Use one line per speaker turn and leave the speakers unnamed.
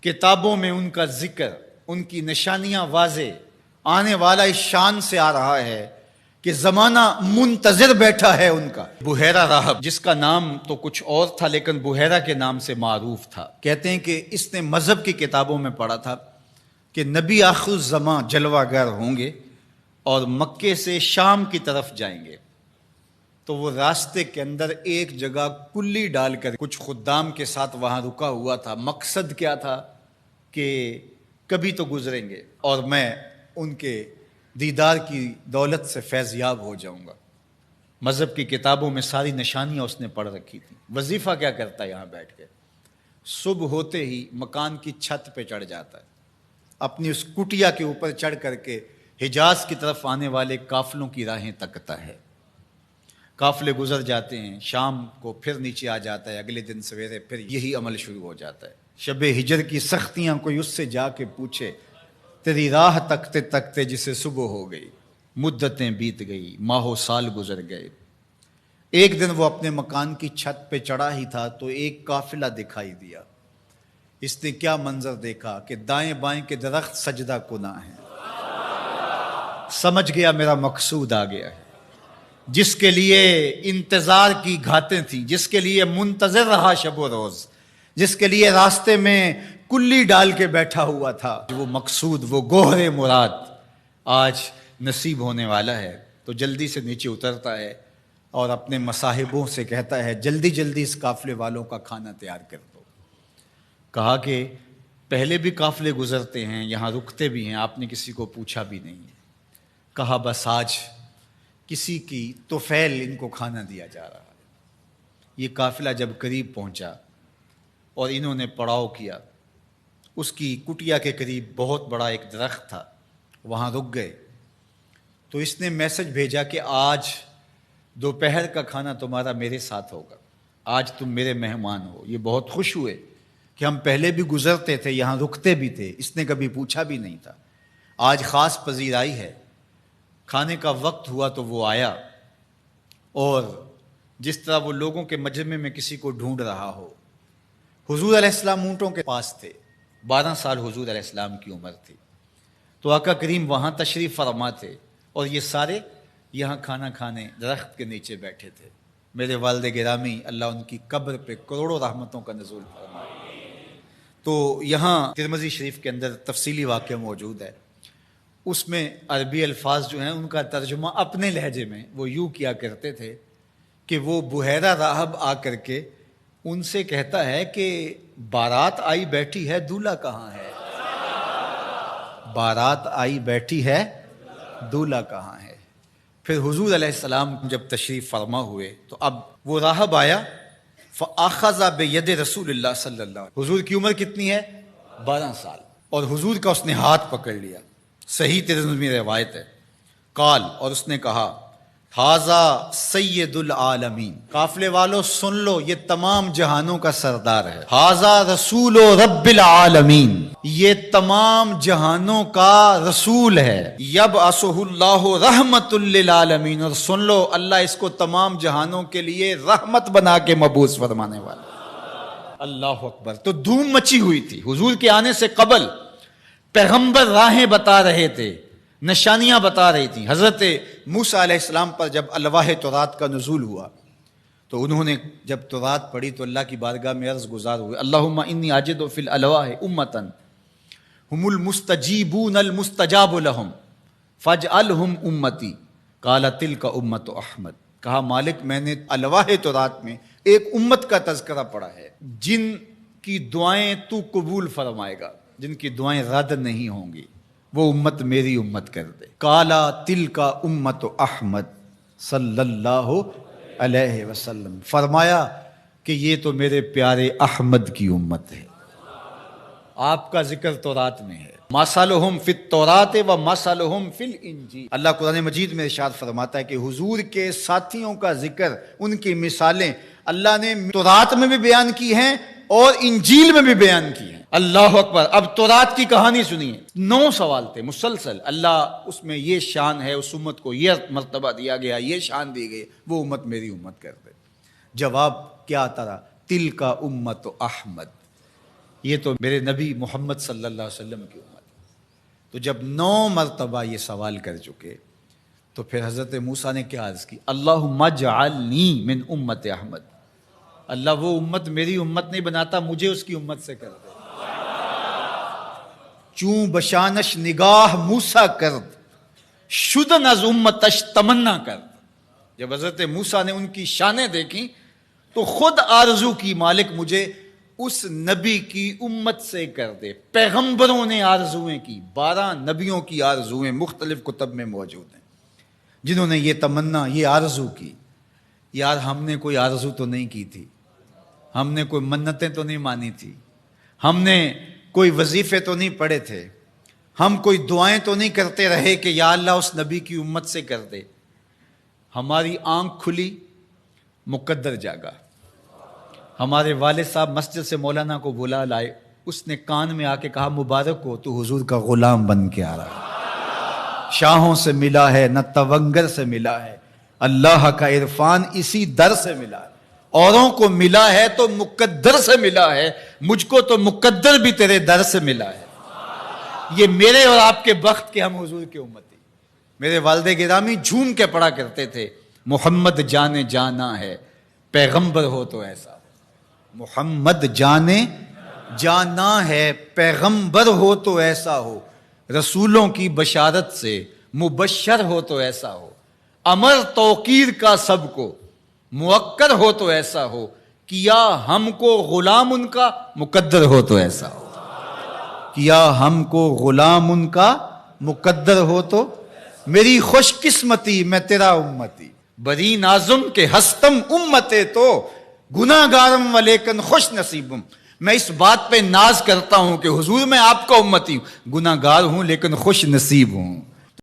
کتابوں میں ان کا ذکر، ان کی نشانیاں واضح، آنے والا اس شان سے آ رہا ہے کہ زمانہ منتظر بیٹھا ہے ان کا۔ بحیرہ راہب، جس کا نام تو کچھ اور تھا لیکن بحیرہ کے نام سے معروف تھا، کہتے ہیں کہ اس نے مذہب کی کتابوں میں پڑھا تھا کہ نبی آخر الزماں جلوہ گر ہوں گے اور مکے سے شام کی طرف جائیں گے، تو وہ راستے کے اندر ایک جگہ کلی ڈال کر کچھ خدام کے ساتھ وہاں رکا ہوا تھا۔ مقصد کیا تھا کہ کبھی تو گزریں گے اور میں ان کے دیدار کی دولت سے فیض یاب ہو جاؤں گا۔ مذہب کی کتابوں میں ساری نشانیاں اس نے پڑھ رکھی تھیں۔ وظیفہ کیا کرتا ہے؟ یہاں بیٹھ کے صبح ہوتے ہی مکان کی چھت پہ چڑھ جاتا ہے، اپنی اس کٹیا کے اوپر چڑھ کر کے حجاز کی طرف آنے والے قافلوں کی راہیں تکتا ہے۔ قافلے گزر جاتے ہیں، شام کو پھر نیچے آ جاتا ہے، اگلے دن سویرے پھر یہی عمل شروع ہو جاتا ہے۔ شب ہجر کی سختیاں کوئی اس سے جا کے پوچھے، تیری راہ تکتے تکتے جسے صبح ہو گئی، مدتیں بیت گئی، ماہ و سال گزر گئے۔ ایک دن وہ اپنے مکان کی چھت پہ چڑھا ہی تھا تو ایک قافلہ دکھائی دیا۔ اس نے کیا منظر دیکھا کہ دائیں بائیں کے درخت سجدہ کناں ہیں۔ سمجھ گیا میرا مقصود آ گیا ہے، جس کے لیے انتظار کی گھاتیں تھیں، جس کے لیے منتظر رہا شب و روز، جس کے لیے راستے میں کلی ڈال کے بیٹھا ہوا تھا، وہ مقصود، وہ گوہر مراد آج نصیب ہونے والا ہے۔ تو جلدی سے نیچے اترتا ہے اور اپنے مصاحبوں سے کہتا ہے، جلدی جلدی اس قافلے والوں کا کھانا تیار کر دو۔ کہا کہ پہلے بھی قافلے گزرتے ہیں، یہاں رکتے بھی ہیں، آپ نے کسی کو پوچھا بھی نہیں ہے۔ کہا بس آج کسی کی طفیل ان کو کھانا دیا جا رہا ہے۔ یہ قافلہ جب قریب پہنچا اور انہوں نے پڑاؤ کیا، اس کی کٹیا کے قریب بہت بڑا ایک درخت تھا، وہاں رک گئے۔ تو اس نے میسج بھیجا کہ آج دوپہر کا کھانا تمہارا میرے ساتھ ہوگا، آج تم میرے مہمان ہو۔ یہ بہت خوش ہوئے کہ ہم پہلے بھی گزرتے تھے، یہاں رکتے بھی تھے، اس نے کبھی پوچھا بھی نہیں تھا، آج خاص پذیرائی ہے۔ کھانے کا وقت ہوا تو وہ آیا، اور جس طرح وہ لوگوں کے مجمع میں کسی کو ڈھونڈ رہا ہو۔ حضور علیہ السلام اونٹوں کے پاس تھے، 12 سال حضور علیہ السلام کی عمر تھی، تو آقا کریم وہاں تشریف فرما تھے اور یہ سارے یہاں کھانا کھانے درخت کے نیچے بیٹھے تھے۔ میرے والد گرامی، اللہ ان کی قبر پہ کروڑوں رحمتوں کا نزول فرمائے۔ تو یہاں ترمذی شریف کے اندر تفصیلی واقعہ موجود ہے، اس میں عربی الفاظ جو ہیں ان کا ترجمہ اپنے لہجے میں وہ یوں کیا کرتے تھے کہ وہ بحیرہ راہب آ کر کے ان سے کہتا ہے کہ بارات آئی بیٹھی ہے، دولہا کہاں ہے؟ بارات آئی بیٹھی ہے، دولہا کہاں ہے؟ پھر حضور علیہ السلام جب تشریف فرما ہوئے تو اب وہ راہب آیا، فَأَخَذَ بِيَدِ رسول اللہ صلی اللہ علیہ وسلم۔ حضور کی عمر کتنی ہے؟ 12 سال، اور حضور کا اس نے ہاتھ پکڑ لیا۔ صحیح ترمذی میں روایت ہے، قال، اور اس نے کہا، ھذا سید العالمین، قافلے والوں سن لو، یہ تمام جہانوں کا سردار ہے۔ ھذا رسول رب العالمین، یہ تمام جہانوں کا رسول ہے۔ یبعثہ اللہ رحمت للعالمین، اور سن لو اللہ اس کو تمام جہانوں کے لیے رحمت بنا کے مبعوث فرمانے والا۔ اللہ اکبر۔ تو دھوم مچی ہوئی تھی حضور کے آنے سے قبل، پیغمبر راہیں بتا رہے تھے، نشانیاں بتا رہی تھیں۔ حضرت موسیٰ علیہ السلام پر جب الواح تورات کا نزول ہوا تو انہوں نے جب تورات پڑھی تو اللہ کی بارگاہ میں عرض گزار ہوئے، اللہم انی اجد فی الالواح امتا ہم المستجیبون المستجاب لہم فاجعلہم امتی، قال تلک امت احمد۔ کہا مالک، میں نے الواح تورات میں ایک امت کا تذکرہ پڑھا ہے جن کی دعائیں تو قبول فرمائے گا، جن کی دعائیں رد نہیں ہوں گی، وہ امت میری امت کر دے۔ کالا تلک امت احمد صلی اللہ علیہ وسلم، فرمایا کہ یہ تو میرے پیارے احمد کی امت ہے۔ آپ کا ذکر تورات میں ہے، مثلہم فی التوراۃ و مثلہم فی الانجیل۔ اللہ قرآن مجید میں ارشاد فرماتا ہے کہ حضور کے ساتھیوں کا ذکر، ان کی مثالیں اللہ نے تورات میں بھی بیان کی ہیں اور انجیل میں بھی بیان کی ہیں۔ اللہ اکبر۔ اب تورات کی کہانی سنیے، 9 سوال تھے مسلسل، اللہ اس میں یہ شان ہے، اس امت کو یہ مرتبہ دیا گیا، یہ شان دی گئی، وہ امت میری امت کر دے۔ جواب کیا آتا رہا؟ تلک امت احمد، یہ تو میرے نبی محمد صلی اللہ علیہ وسلم کی امت ہے۔ تو جب 9 مرتبہ یہ سوال کر چکے تو پھر حضرت موسیٰ نے کیا عرض کی؟ اللہم اجعلنی من امت احمد، اللہ وہ امت میری امت نہیں بناتا، مجھے اس کی امت سے کر دے۔ چوں بشانش نگاہ موسیٰ کرد، شدن از امتش تمنا کرد۔ جب حضرت موسیٰ نے ان کی شانیں دیکھی تو خود آرزو کی مالک مجھے اس نبی کی امت سے کر دے۔ پیغمبروں نے آرزویں کی، 12 نبیوں کی آرزویں مختلف کتب میں موجود ہیں، جنہوں نے یہ تمنا، یہ آرزو کی۔ یار ہم نے کوئی آرزو تو نہیں کی تھی، ہم نے کوئی منتیں تو نہیں مانی تھی، ہم نے کوئی وظیفے تو نہیں پڑھے تھے، ہم کوئی دعائیں تو نہیں کرتے رہے کہ یا اللہ اس نبی کی امت سے کر دے۔ ہماری آنکھ کھلی، مقدر جاگا۔ ہمارے والد صاحب مسجد سے مولانا کو بلا لائے، اس نے کان میں آ کے کہا مبارک ہو تو حضور کا غلام بن کے آ رہا ہے، شاہوں سے ملا ہے نہ تونگر سے ملا ہے، اللہ کا عرفان اسی در سے ملا ہے۔ اوروں کو ملا ہے تو مقدر سے ملا ہے، مجھ کو تو مقدر بھی تیرے در سے ملا ہے۔ یہ میرے اور آپ کے بخت کے ہم حضور کی امتی۔ میرے والد گرامی جھوم کے پڑھا کرتے تھے، محمد جانے جانا ہے، پیغمبر ہو تو ایسا ہو۔ محمد جانے جانا ہے، پیغمبر ہو تو ایسا ہو، رسولوں کی بشارت سے مبشر ہو تو ایسا ہو، امر توقیر کا سب کو موکر ہو تو ایسا ہو، کیا ہم کو غلام ان کا مقدر ہو تو ایسا ہو، کیا ہم کو غلام ان کا مقدر ہو تو۔ میری خوش قسمتی میں تیرا امتی، بری نازم کے ہستم امتے تو گناہ گارم و لیکن خوش نصیبم۔ میں اس بات پہ ناز کرتا ہوں کہ حضور میں آپ کا امتی ہوں، گناہ گار ہوں لیکن خوش نصیب ہوں۔